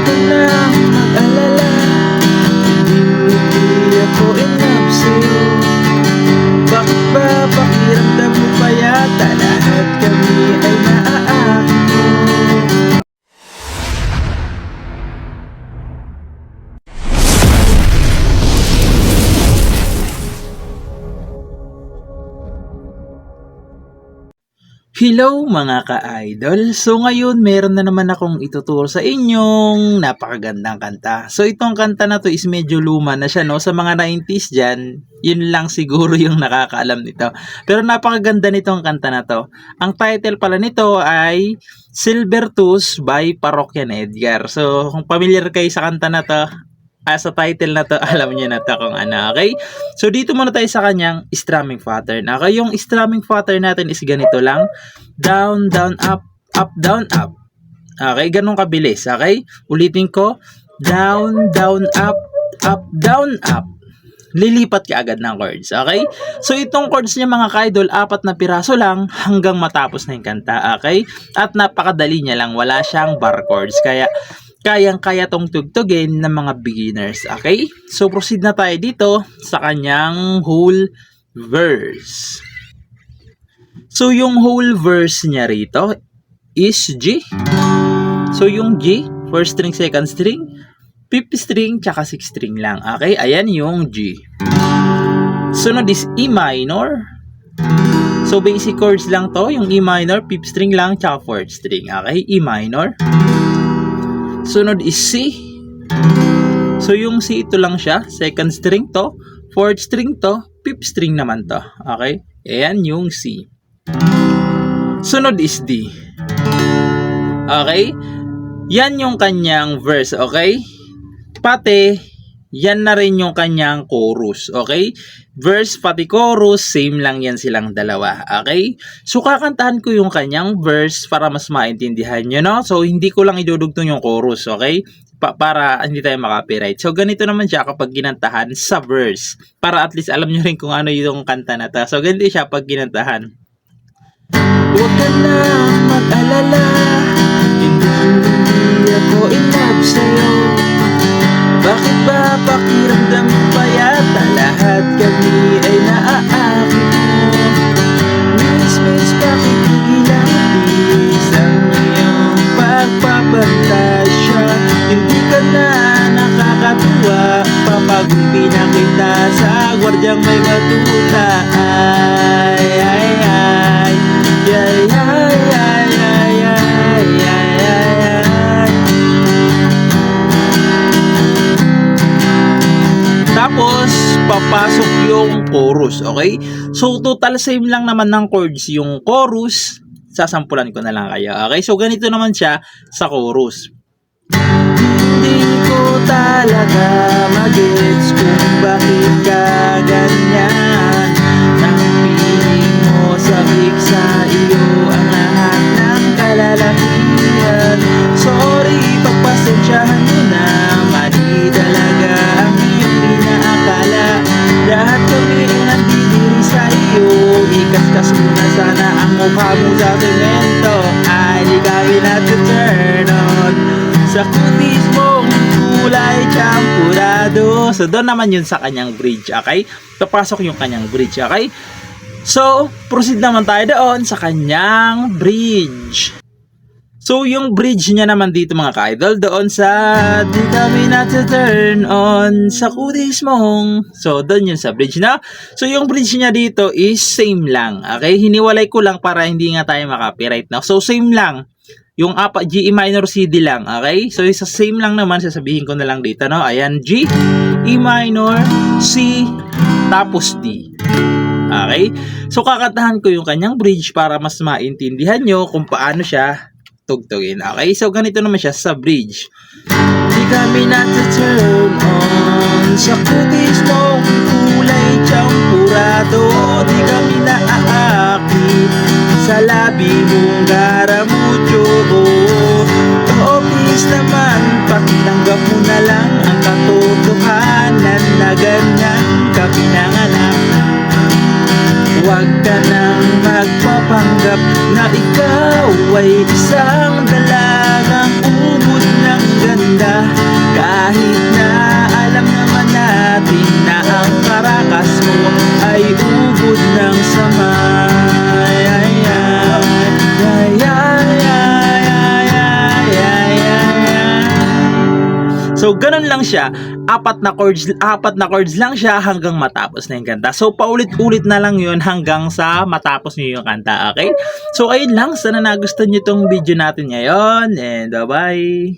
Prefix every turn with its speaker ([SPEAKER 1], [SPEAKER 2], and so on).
[SPEAKER 1] ka nang mag-alala, hindi ako in love sa'yo. Bakit ba pakiramdam mo pa yata lahat kami ay naaakit mo? Hello mga ka-idol! So ngayon meron na naman akong ituturo sa inyong napakagandang kanta. So itong kanta na to is medyo luma na siya, no? Sa mga 90s dyan, yun lang siguro yung nakakaalam nito. Pero napakaganda nitong kanta na to. Ang title pala nito ay Silver Tooth by Parokyan Edgar. So kung familiar kayo sa kanta na to, sa title na to, alam niyo na to kung ano, okay? So, dito muna tayo sa kanyang strumming pattern. Okay, yung strumming pattern natin is ganito lang. Down, down, up, down, up. Okay, ganun kabilis, okay? Ulitin ko. Down, down, up, down, up. Lilipat ka agad ng chords, okay? So, itong chords niya mga ka-idol, 4 na piraso lang hanggang matapos na yung kanta, okay? At napakadali niya lang, wala siyang bar chords. Kaya, kayang-kaya tong tugtugin ng mga beginners, okay? So, proceed na tayo dito sa kanyang whole verse. So, yung whole verse niya rito is G. So, yung G, first string, second string, fifth string, tsaka sixth string lang, okay? Ayan yung G. Sunod is E minor. So, basic chords lang to, yung E minor, fifth string lang, tsaka fourth string, okay? E minor. Sunod is C. So, yung C, ito lang siya. Second string to, fourth string to, fifth string naman to. Okay? Ayan yung C. Sunod is D. Okay? Yan yung kanyang verse. Okay? Pati, yan na rin yung kanyang chorus. Okay? Verse pati chorus, same lang yan silang dalawa. Okay? So, kakantahan ko yung kanyang verse para mas maintindihan nyo, no? So, hindi ko lang idudugtong yung chorus. Okay? Para hindi tayo makapiright. So, ganito naman siya kapag ginantahan sa verse. Para at least alam nyo rin kung ano yung kanta na to. So, ganito siya pag ginantahan. Huwag ka na mag-alala, hindi ako in love sa'yo. Bakit ba pakiramdam mo pa yata lahat kami ay naaakit mo? Miss, bakit tigilan please ang iyong pagpapantasya? Hindi ka na nakakatuwa papag-uwi na kita sa gwardyang may batuta. Ay, ay, ay, ay, ay, ay, ay, ay, ay. Tapos, papasok yung chorus, okay? So, total same lang naman ng chords yung chorus. Sasampulan ko na lang kayo, okay? So, ganito naman siya sa chorus. Hindi ko talaga magets kung bakit ka ganyan. Nang piling mo sabik sa iyo ang lahat ng kalalakihan. Sorry, pagpasensyahan mo na, mali talaga ang iyong inaakala. Lahat kami ay nandidiri sa iyo, ikaskas mo na sana ang mukha mo sa semento. Ay, di kami na-turn on sa kutis mong kulay champurado. So, doon naman yun sa kanyang bridge, okay? Papasok yung kanyang bridge, okay? So, proceed naman tayo doon sa kanyang bridge. So, yung bridge niya naman dito mga ka-idol, doon sa di kami na-turn on sa kutis mong. So, doon yun sa bridge na. So, yung bridge niya dito is same lang, okay? Hiniwalay ko lang para hindi nga tayo makapiright, no? So, same lang. Yung G, E minor, C, D lang, okay? So, sa same lang naman, sasabihin ko na lang dito, no? Ayan, G, E minor, C, tapos D. Okay? So, kakantahan ko yung kanyang bridge para mas maintindihan nyo kung paano siya tugtugin. Okay? So, ganito naman siya sa bridge. Di kami na-turn on sa kutis mong kulay champurado. Di kami naaakit sa labi mong garamucho. Oo, please naman, pakitanggap mo na lang ang katotohanan na ganyan ka pinanganak. Huwag ka nang magpapanggap na ikaw ay isang dalagang ubod ng ganda. So, ganun lang siya. Apat na chords lang siya hanggang matapos na yung kanta. So, paulit-ulit na lang yun hanggang sa matapos nyo yung kanta, okay? So, ayun lang. Sana nagustuhan nyo tong video natin ngayon. And bye-bye!